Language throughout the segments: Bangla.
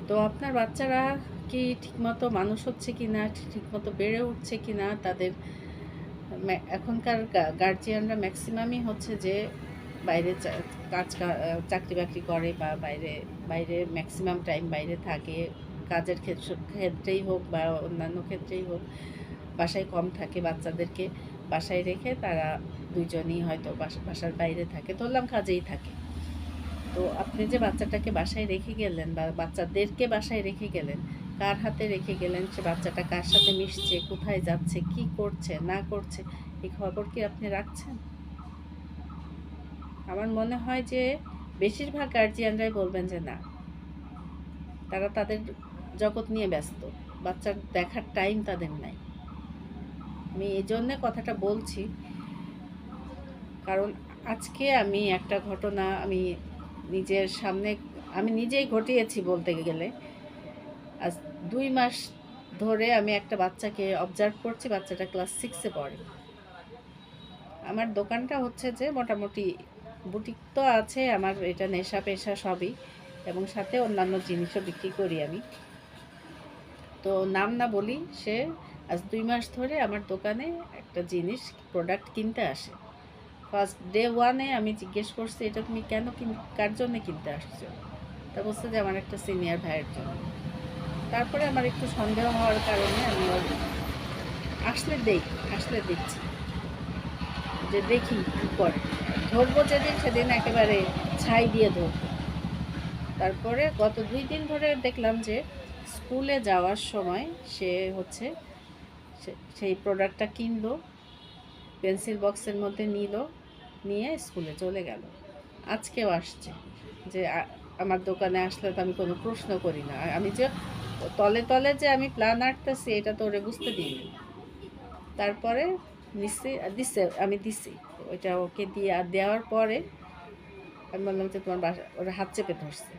তো আপনার বাচ্চারা কি ঠিকমতো মানুষ হচ্ছে কি না, ঠিকমতো বেড়ে উঠছে কি না, তাদের এখনকার গার্জিয়ানরা ম্যাক্সিমামই হচ্ছে যে বাইরে চাকরি বাকরি করে বা বাইরে বাইরে ম্যাক্সিমাম টাইম বাইরে থাকে, কাজের ক্ষেত্রেই হোক বা অন্যান্য ক্ষেত্রেই হোক, বাসায় কম থাকে। বাচ্চাদেরকে বাসায় রেখে তারা দুজনই হয়তো বাসার বাইরে থাকে, ধরলাম কাজেই থাকে। তো আপনি যে বাচ্চাটাকে বাসায় রেখে গেলেন বা বাচ্চাদেরকে বাসায় রেখে গেলেন, কার হাতে রেখে গেলেন, সে বাচ্চাটা কার সাথে মিশছে, কোথায় যাচ্ছে, কি করছে না করছে, এই খবর কি আপনি রাখছেন? আমার মনে হয় যে বেশিরভাগ গার্জিয়ানরাই বলবেন যে না, তারা তাদের জগৎ নিয়ে ব্যস্ত, বাচ্চার দেখার টাইম তাদের নাই। আমি এই জন্যে কথাটা বলছি, কারণ আজকে আমি একটা ঘটনা নিজের সামনে আমি নিজেই ঘটিয়েছি বলতে গেলে। আজ 2 মাস ধরে আমি একটা বাচ্চাকে অবজার্ভ করছি। বাচ্চাটা ক্লাস 6-এ পড়ে। আমার দোকানটা হচ্ছে যে মোটামুটি বুটিক তো আছে, আমার এটা নেশা পেশা সবই, এবং সাথে অন্যান্য জিনিসও বিক্রি করি আমি। তো নাম না বলি, সে আজ 2 মাস ধরে আমার দোকানে একটা জিনিস প্রোডাক্ট কিনতে আসে। ফার্স্ট ডে 1-এ আমি জিজ্ঞেস করছি, এটা তুমি কেন কার জন্য কিনতে আসছো? তা বলছে যে আমার একটা সিনিয়র ভাইয়ের জন্য। তারপরে আমার একটু সন্দেহ হওয়ার কারণে আমি ওর আসলে দেখছি যে দেখি কী করে। ধরবো যেদিন সেদিন একেবারে ছাই দিয়ে ধরবো। তারপরে গত 2 দিন ধরে দেখলাম যে স্কুলে যাওয়ার সময় সে হচ্ছে সেই প্রোডাক্টটা কিনলো, পেন্সিল বক্সের মধ্যে নিয়ে স্কুলে চলে গেল। আজকেও আসছে যে আমার দোকানে আসলে তো আমি কোনো প্রশ্ন করি না, আমি যে তলে তলে যে আমি প্ল্যান আঁটতেছি এটা তো ওরে বুঝতে দিইনি। তারপরে আমি দিছি ওইটা ওকে দেওয়ার পরে আমি বললাম যে তোমার ওরা হাত চেপে ধরছে।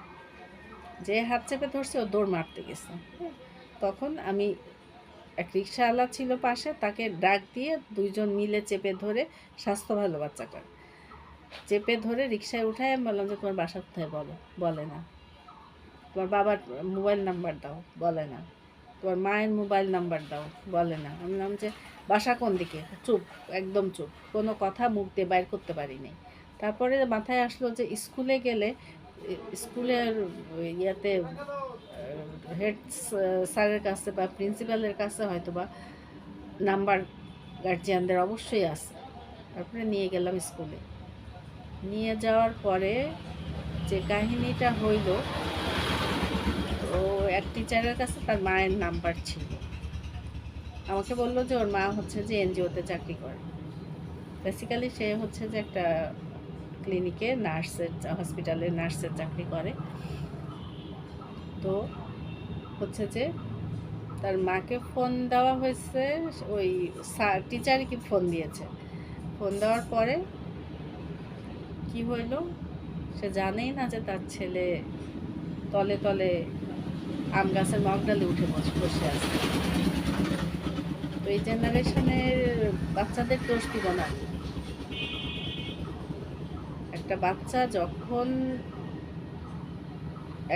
যে হাত চেপে ধরছে ও দৌড় মারতে গেছে। তখন আমি এক রিক্সাওয়ালা ছিল পাশে, তাকে ডাক দিয়ে 2জন মিলে চেপে ধরে, স্বাস্থ্য ভালো বাচ্চাটার, চেপে ধরে রিক্সায় উঠায় আমি বললাম যে তোমার বাসা কোথায় বলে না। তোমার বাবার মোবাইল নাম্বার দাও, বলে না। তোমার মায়ের মোবাইল নাম্বার দাও, বলে না। আমি বললাম যে বাসা কোন দিকে? চুপ, একদম চুপ, কোনো কথা মুখ দিয়ে বাইর করতে পারিনি। তারপরে মাথায় আসলো যে স্কুলে গেলে স্কুলের ইয়াতে হেড স্যারের কাছে বা প্রিন্সিপালের কাছে হয়তো বা নাম্বার গার্জিয়ানদের অবশ্যই আছে। তারপরে নিয়ে গেলাম স্কুলে। নিয়ে যাওয়ার পরে যে কাহিনীটা হইল, ও এক টিচারের কাছে তার মায়ের নাম্বার ছিল। আমাকে বললো যে ওর মা হচ্ছে যে এনজিওতে চাকরি করে। বেসিক্যালি সে হচ্ছে যে একটা ক্লিনিকে হসপিটালে নার্সের চাকরি করে। তো হচ্ছে যে তার মাকে ফোন দেওয়া হয়েছে, ওই টিচারই কি ফোন দিয়েছে। ফোন দেওয়ার পরে কি হইল, সে জানেই না যে তার ছেলে তলে তলে আম গাছের মগডালে উঠে বসে আছে। তো এই জেনারেশনের বাচ্চাদের দোষ দিব না। একটা বাচ্চা যখন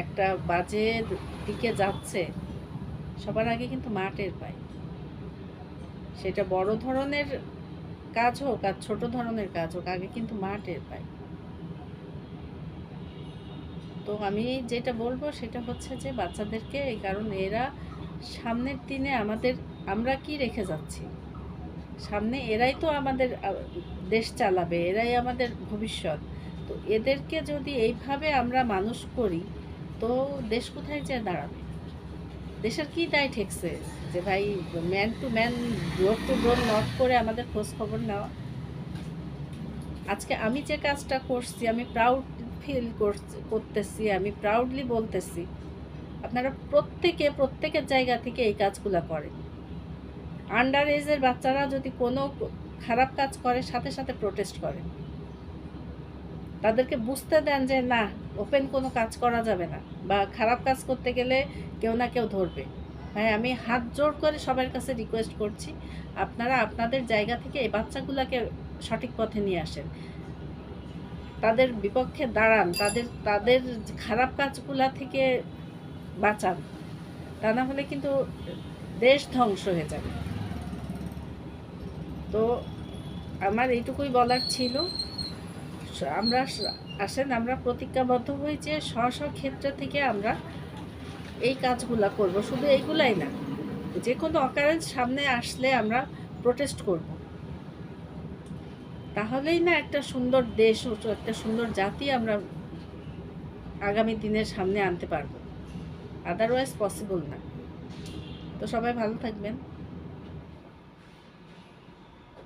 একটা বাজে দিকে যাচ্ছে, সবার আগে কিন্তু মা টের পায়। সেটা বড় ধরনের কাজ হোক আর ছোট ধরনের কাজ হোক, আগে কিন্তু মা টের পায়। তো আমি যেটা বলবো সেটা হচ্ছে যে বাচ্চাদেরকে, এই কারণ এরা সামনের দিনে আমরা কি রেখে যাচ্ছি, সামনে এরাই তো আমাদের দেশ চালাবে, এরাই আমাদের ভবিষ্যৎ। তো এদেরকে যদি এইভাবে আমরা মানুষ করি, তো দেশ কোথায় যেয়ে দাঁড়াবে? দেশের কি দায় ঠেকছে যে ভাই man to man, door to door knock করে আমাদের খোঁজ খবর নেওয়া? আজকে আমি যে কাজটা করছি আমি প্রাউড ফিল করতেছি, আমি প্রাউডলি বলতেছি, আপনারা প্রত্যেকের জায়গা থেকে এই কাজগুলো করেন। আন্ডার এজের বাচ্চারা যদি কোনো খারাপ কাজ করে, সাথে সাথে প্রোটেস্ট করেন, তাদেরকে বুঝতে দেন যে না, ওপেন কোনো কাজ করা যাবে না, বা খারাপ কাজ করতে গেলে কেউ না কেউ ধরবে। ভাই আমি হাত জোর করে সবার কাছে রিকোয়েস্ট করছি, আপনারা আপনাদের জায়গা থেকে এই বাচ্চাগুলোকে সঠিক পথে নিয়ে আসেন, তাদের বিপক্ষে দাঁড়ান, তাদের খারাপ কাজগুলা থেকে বাঁচান, তা না হলে কিন্তু দেশ ধ্বংস হয়ে যাবে। তো আমার এইটুকুই বলার ছিল। আমরা আসেন আমরা প্রতিজ্ঞাবদ্ধ হই যে স্ব ক্ষেত্র থেকে আমরা এই কাজগুলা করব। শুধু এইগুলাই না, যে কোনো অকারেন্স সামনে আসলে আমরা প্রোটেস্ট করব। তাহলেই না একটা সুন্দর দেশ ও একটা সুন্দর জাতি আমরা আগামী দিনের সামনে আনতে পারবো। আদারওয়াইজ পসিবল না। তো সবাই ভালো থাকবেন।